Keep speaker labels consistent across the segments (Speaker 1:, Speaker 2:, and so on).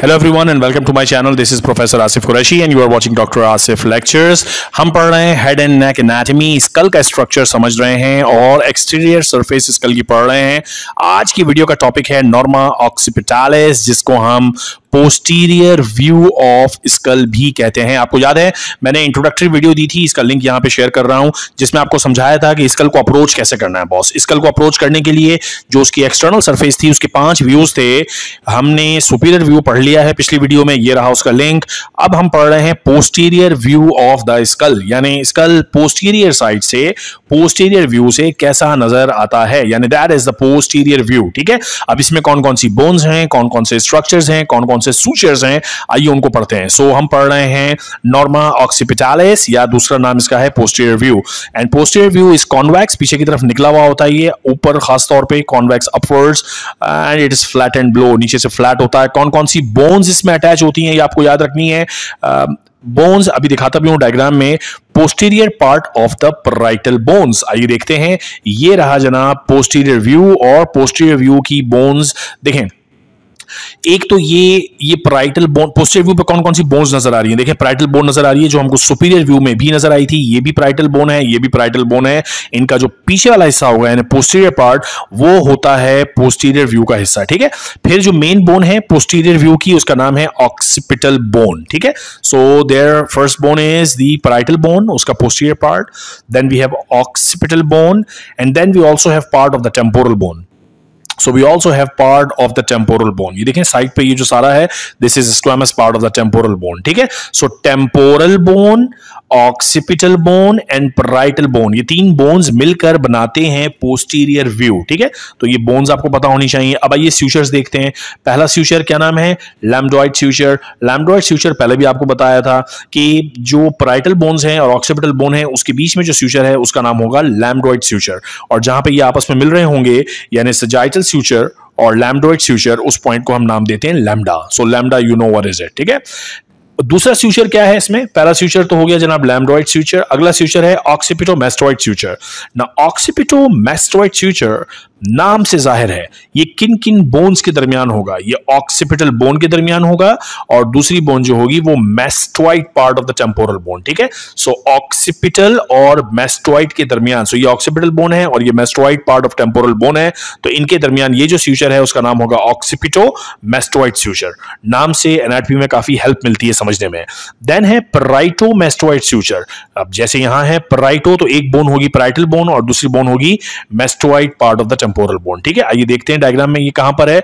Speaker 1: Hello everyone and welcome to my channel. This is Professor Asif Qureshi and you are watching Dr. Asif Lectures. हम पढ़ रहे हैं head and neck anatomy, skull का structure समझ रहे हैं और एक्सटीरियर सरफेस स्कल की पढ़ रहे हैं। आज की वीडियो का टॉपिक है नॉर्मा ऑक्सीपिटालिस, जिसको हम पोस्टीरियर व्यू ऑफ स्कल भी कहते हैं। आपको याद है मैंने इंट्रोडक्टरी वीडियो दी थी, इसका लिंक यहाँ पे शेयर कर रहा हूं, जिसमें आपको समझाया था कि स्कल को अप्रोच कैसे करना है। बॉस, स्कल को अप्रोच करने के लिए जो उसकी एक्सटर्नल सरफेस थी उसके 5 व्यूज थे। हमने सुपीरियर व्यू पढ़ लिया है पिछली वीडियो में, ये रहा उसका लिंक। अब हम पढ़ रहे हैं posterior view of the skull, यानी स्कल पोस्टीरियर साइड से, पोस्टीरियर व्यू से कैसा नजर आता है, यानी that is the posterior view. ठीक है, अब इसमें कौन कौन सी बोन्स हैं, कौन कौन से स्ट्रक्चर्स हैं, कौन कौन से सूचर्स हैं, आइए उनको पढ़ते हैं। सो हम पढ़ रहे हैं नॉर्मा ऑक्सीपिटालिस, या दूसरा नाम इसका है posterior view. And posterior view is convex, पीछे की तरफ निकला हुआ होता है, ये ऊपर खास तौर पे convex upwards, and it is flat and blow, नीचे से फ्लैट होता है। कौन कौन सी बोन्स इसमें अटैच होती हैं ये आपको याद रखनी है। बोन्स अभी दिखाता भी हूं डायग्राम में। Posterior part of the parietal bones, आइए देखते हैं। ये रहा जनाब पोस्टीरियर व्यू, और पोस्टीरियर व्यू की बोन्स देखें। एक तो ये पैराइटल बोन, पोस्टीरियर व्यू पे कौन कौन सी बोन्स नजर आ रही हैं। देखिए पैराइटल बोन नजर आ रही है जो हमको सुपीरियर व्यू में भी नजर आई थी, ये भी पैराइटल बोन है, ये भी पैराइटल बोन है। इनका जो पीछे वाला हिस्सा होगा यानी पोस्टीरियर पार्ट, वो होता है पोस्टीरियर व्यू का हिस्सा। ठीक है, फिर जो मेन बोन है पोस्टीरियर व्यू की, उसका नाम है ऑक्सीपिटल बोन। ठीक है, so there first bone is the parietal bone, उसका posterior part, then we have occipital bone, and then we also have part of the temporal bone. So we also have part of the temporal bone. ये देखें side पे ये जो सारा है, this is squamous part of the temporal bone. ठीक है, so temporal bone, occipital bone and parietal bone, ये 3 बोन्स मिलकर बनाते हैं posterior view. ठीक है, तो ये बोन्स आपको पता होनी चाहिए। अब आइए सूचर्स देखते हैं। पहला सूचर क्या नाम है? लैम्बडॉइड सूचर। लैम्बडॉइड सूचर पहले भी आपको बताया था कि जो parietal बोन्स हैं और occipital बोन है उसके बीच में जो सूचर है उसका नाम होगा लैम्बडॉइड सूचर, और जहां पे ये आपस में मिल रहे होंगे यानी सजाइटल सूचर और लैम्बडॉइड सूचर, उस पॉइंट को हम नाम देते हैं lambda. So lambda you know what is it. ठीक है, दूसरा सूचर क्या है इसमें? पहला सूचर तो हो गया जनाब लैम्बडॉइड सूचर, अगला सूचर है ऑक्सीपिटोमैस्टॉइड सूचर। ना ऑक्सीपिटोमैस्टॉइड सूचर नाम से जाहिर है ये किन किन बोन्स के दरमियान होगा। ये ऑक्सीपिटल बोन के दरमियान होगा, और दूसरी बोन जो होगी वो mastoid part of the temporal bone. ठीक है, सो ऑक्सीपिटल और मैस्टॉइड के दरमियान, सो ये ऑक्सीपिटल बोन है और ये mastoid part of temporal bone है, तो इनके दरमियान ये जो सूचर है उसका नाम होगा ऑक्सीपिटोमैस्टॉइड सूचर। नाम से एनाटॉमी में काफी हेल्प मिलती है समझने में। देन है पैराइटोमैस्टॉइड सूचर। अब जैसे यहां है पैराइटो, तो एक बोन होगी पैराइटल बोन और दूसरी बोन होगी mastoid part of the temporal bone. ठीक है, आइए देखते हैं डायग्राम में ये कहां पर है।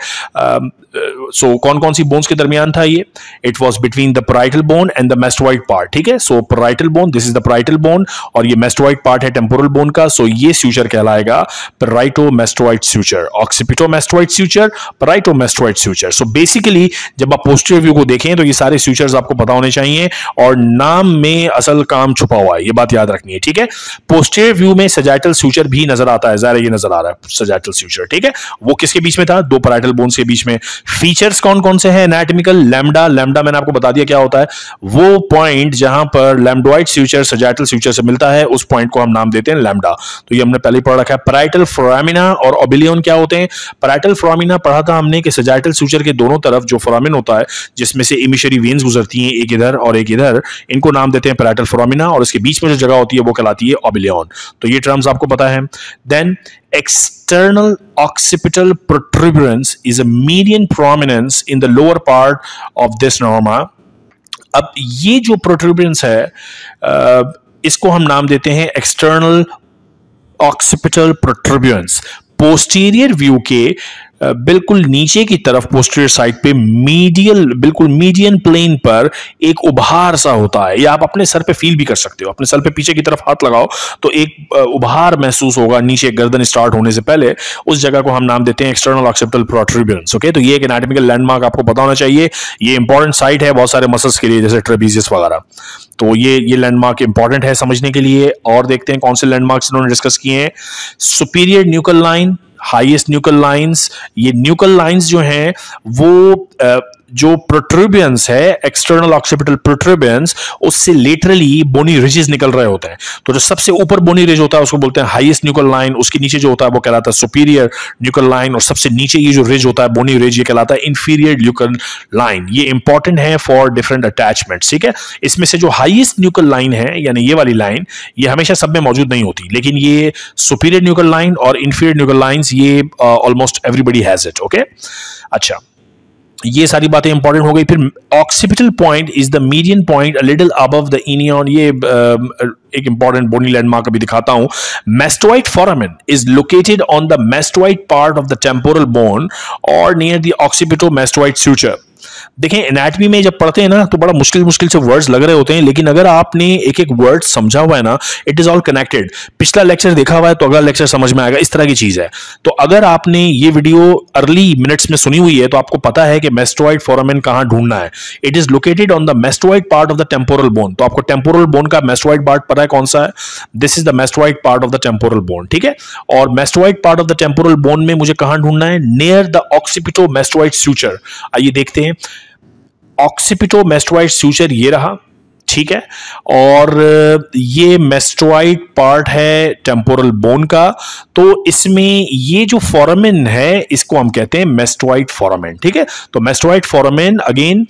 Speaker 1: सो कौन कौन सी बोन्स के दरमियान था ये? It was between the parietal bone and the mastoid part. ठीक है, so parietal bone, this is the parietal bone, और ये मैस्टॉइड पार्ट है टेम्पोरल बोन का। सो ये सूचर कहलाएगा parietomastoid suture, occipitomastoid suture, parietomastoid suture. So basically जब आप पोस्टीरियर व्यू को देखें तो ये सारे सूचर्स आपको पता होने चाहिए, और नाम में असल काम छुपा हुआ है, ये बात याद रखनी है। ठीक है, पोस्टीरियर व्यू में सजाइटल सूचर भी नजर आता है, ज़ाहिर ये नजर आ रहा है सजाइटल सूचर। ठीक है, वो किसके बीच में था? 2 पैराइटल बोन्स के बीच में। फीचर्स कौन कौन से हैं एनाटॉमिकल? लैम्डा, लैम्डा मैंने आपको बता दिया क्या होता है। वो पॉइंट जहां पर लैम्बडॉइड सूचर सजाइटल सूचर से मिलता है उस पॉइंट को हम नाम देते हैं लैम्डा। तो ये हमने पहले ही पढ़ रखा है। पैराइटल फोरामिना और ओबिलियन क्या होते हैं? पैराइटल फोरामिना पढ़ा था हमने कि सजाइटल सूचर के दोनों तरफ जो फोरामिन होता है जिसमें से इमिशरी वेन्स गुजरती हैं, एक इधर और एक इधर, इनको नाम देते हैं पैराइटल फोरामिना, और इसके बीच में जो जगह होती है वो कहलाती है ओबिलियन। तो ये टर्म्स आपको पता है। Then external occipital protuberance is a median prominence in the lower part of this norma. अब ये जो protuberance है इसको हम नाम देते हैं external occipital protuberance। Posterior view के बिल्कुल नीचे की तरफ पोस्टीरियर साइड पे मीडियल, बिल्कुल मीडियन प्लेन पर एक उभार सा होता है। ये आप अपने सर पे फील भी कर सकते हो, अपने सर पे पीछे की तरफ हाथ लगाओ तो एक उभार महसूस होगा नीचे गर्दन स्टार्ट होने से पहले। उस जगह को हम नाम देते हैं एक्सटर्नल ऑक्सीपिटल प्रोट्रूबरेंस। ओके, तो ये एक एनाटॉमिकल लैंडमार्क आपको पता होना चाहिए। ये इंपॉर्टेंट साइट है बहुत सारे मसल्स के लिए, जैसे ट्रेपीजियस वगैरह। तो ये लैंडमार्क इंपॉर्टेंट है समझने के लिए। और देखते हैं कौन से लैंडमार्क्स इन्होंने डिस्कस किए हैं। Superior nuchal line, highest nuchal lines. ये न्यूकल लाइंस जो हैं वो जो प्रोट्रूबियंस है, एक्सटर्नल ऑक्सीपिटल प्रोट्रूबियंस, उससे लेटरली बोनी रिजेस निकल रहे होते हैं। तो जो सबसे ऊपर बोनी रिज होता है उसको बोलते हैं हाईएस्ट न्यूकल लाइन, उसके नीचे जो होता है वो कहलाता है सुपीरियर न्यूकल लाइन, और सबसे नीचे ये जो रिज होता है बोनी रिज, ये कहलाता है इंफीरियर न्यूकल लाइन। ये इंपॉर्टेंट है फॉर डिफरेंट अटैचमेंट्स, ठीक है। इसमें से जो हाईएस्ट न्यूकल लाइन है यानी ये वाली लाइन, ये हमेशा सब में मौजूद नहीं होती, लेकिन ये सुपीरियर न्यूकल लाइन और इंफीरियर न्यूकल लाइंस ये almost everybody has it, okay. अच्छा, ये सारी बातें इंपॉर्टेंट हो गई। फिर occipital point is the median point a little above the inion. ये एक इंपॉर्टेंट बोनी लैंडमार्क अभी दिखाता हूं। Mastoid foramen is located on the mastoid part of the temporal bone और near the occipito mastoid suture. देखें, anatomy में जब पढ़ते हैं ना तो बड़ा मुश्किल मुश्किल से वर्ड्स लग रहे होते हैं, लेकिन अगर आपने एक एक वर्ड समझा हुआ है ना, इट इज ऑल कनेक्टेड। पिछला लेक्चर देखा हुआ है तो अगला लेक्चर समझ में आएगा, इस तरह की चीज है। तो अगर आपने ये वीडियो अर्ली मिनट्स में सुनी हुई है तो आपको पता है कि मैस्टोइड फोरामेन कहां ढूंढना है। It is located on the mastoid part of the temporal bone. तो आपको टेम्पोरल बोन का मैस्टोइड पार्ट पता है कौन सा है? This is the mastoid part of the temporal bone, ठीक है। और mastoid part of the temporal bone में मुझे कहां ढूंढना है? Near the occipito mastoid suture. आइए देखते हैं। ऑक्सीपिटो मैस्टोइड सूचर ये रहा, ठीक है, और ये मैस्टोइड पार्ट है टेम्पोरल बोन का। तो इसमें ये जो फोरामेन है इसको हम कहते हैं मैस्टोइड फोरामेन, ठीक है। तो mastoid foramen again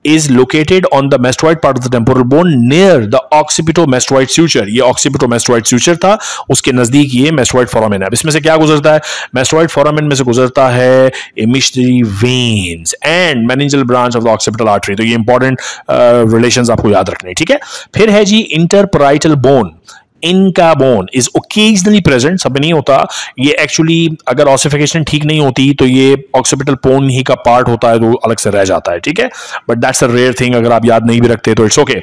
Speaker 1: is located on the mastoid part of the temporal bone near the occipito-mastoid suture। ये occipito-mastoid suture था, उसके नजदीक ये mastoid foramen है। अब इसमें से क्या गुजरता है? mastoid foramen में से गुजरता है emissory veins and meningeal branch of the occipital artery। तो ये इंपॉर्टेंट रिलेशंस आपको याद रखने, ठीक है। फिर है जी interparietal bone। इनका बोन इज ओकेजनली प्रेजेंट, सब में नहीं होता ये। एक्चुअली अगर ऑसिफिकेशन ठीक नहीं होती तो ये ऑक्सीपिटल बोन ही का पार्ट होता है, तो अलग से रह जाता है, ठीक है। But that's a rare thing, अगर आप याद नहीं भी रखते तो इट्स ओके।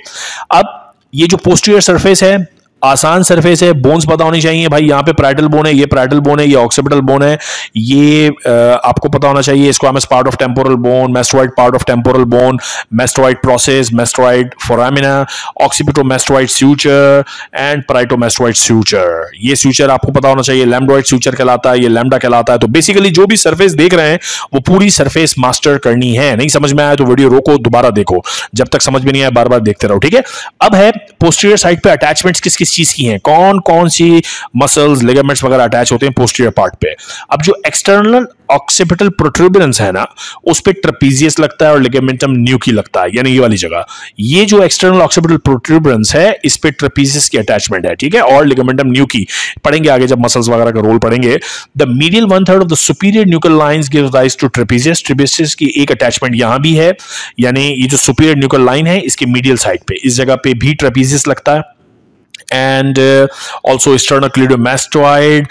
Speaker 1: अब ये जो पोस्टीरियर सरफेस है, आसान सरफेस है, बोन्स पता होनी चाहिए भाई। यहाँ पे पैराइटल बोन है, ये पैराइटल बोन है, ये ऑक्सीपिटल बोन है, ये आपको पता होना चाहिए। Squamous part of temporal bone, mastoid part of temporal bone, mastoid process, mastoid foramina, occipito mastoid suture and parieto mastoid suture. ये सूचर आपको पता होना चाहिए, लैम्डोइड सूचर कहलाता है, ये लैम्डा कहलाता है। तो बेसिकली जो भी सरफेस देख रहे हैं वो पूरी सरफेस मास्टर करनी है। नहीं समझ में आया तो वीडियो रोको, दोबारा देखो, जब तक समझ में नहीं आया बार बार देखते रहो, ठीक है। अब है पोस्टीरियर साइड पे अटैचमेंट्स किस किस चीज की हैं, कौन कौन सी मसल्स, लिगामेंट्स वगैरह अटैच होते हैं पोस्टीरियर पार्ट पे। अब जो एक्सटर्नल ऑक्सीपिटल प्रोट्रूबरेंस है ना, उस पे ट्रेपीजियस लगता है और लिगामेंटम न्यूकी लगता है, यानी ये वाली जगह। ये जो एक्सटर्नल ऑक्सीपिटल प्रोट्रूबरेंस है इस पे ट्रेपीजियस की अटैचमेंट है, ठीक है, और लिगामेंटम न्यूकी पढ़ेंगे आगे जब मसल्स वगैरह का रोल पढ़ेंगे। The medial 1/3 of the superior nuchal lines gives rise to trapezius. Trapezius की एक अटैचमेंट यहां भी है, यानी ये जो सुपीरियर न्यूकल लाइन है इसके मीडियल साइड पे, इस जगह पे भी ट्रेपीजियस लगता है। and also sternocleidomastoid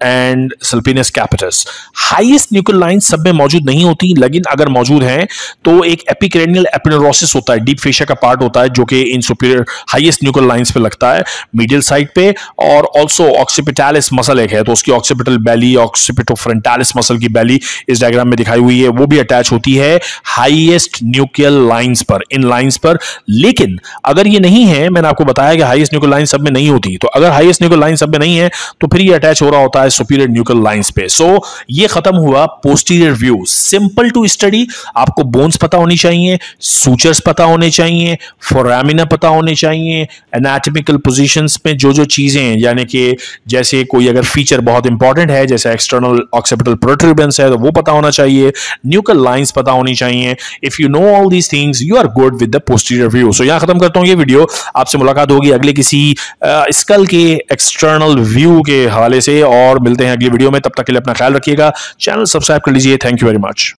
Speaker 1: and sulpinus capitis। Highest nuchal line सब में मौजूद नहीं होती, लेकिन अगर मौजूद हैं तो एक एपिक्रेनियल एपिनेरोसिस होता है, डीप फेशिया का पार्ट होता है जो कि इन सुपीरियर हाईएस्ट न्यूकल लाइंस पे लगता है मीडियल साइड पे। और ऑल्सो ऑक्सीपिटालिस मसल एक है, तो उसकी ऑक्सीपिटल बैली, ऑक्सीपिटोफ्रंटालिस मसल की बैली इस डायग्राम में दिखाई हुई है, वो भी अटैच होती है हाईएस्ट न्यूक्लियल लाइंस पर, इन लाइंस पर। लेकिन अगर ये नहीं है, मैंने आपको बताया कि हाईएस्ट न्यूकल लाइन सब में नहीं होती, तो अगर हाईएस्ट न्यूकल लाइन सब में नहीं है तो फिर ये अटैच हो रहा होता है सुपीरियर न्यूकल लाइंस पे। सो ये खत्म हुआ posterior view. Simple to study, आपको बोन्स पता होनी चाहिए, सूचर्स पता होने चाहिए, फोरामिना पता होने चाहिए, एनाटॉमिकल पोजीशंस में जो जो चीजें, यानी कि जैसे कोई अगर फीचर बहुत इंपॉर्टेंट है जैसे एक्सटर्नल ऑक्सीपिटल प्रोट्रूबरेंस है तो वो पता होना चाहिए, न्यूकल लाइंस पता होनी चाहिए। If you know all these things you are good with the posterior view. सो यहां खत्म करता हूं ये वीडियो, आपसे मुलाकात होगी अगले किसी स्कल के एक्सटर्नल व्यू के हवाले से, और मिलते हैं अगली वीडियो में। तब तक के लिए अपना ख्याल रखिएगा, चैनल सब्सक्राइब कर लीजिए। Thank you very much.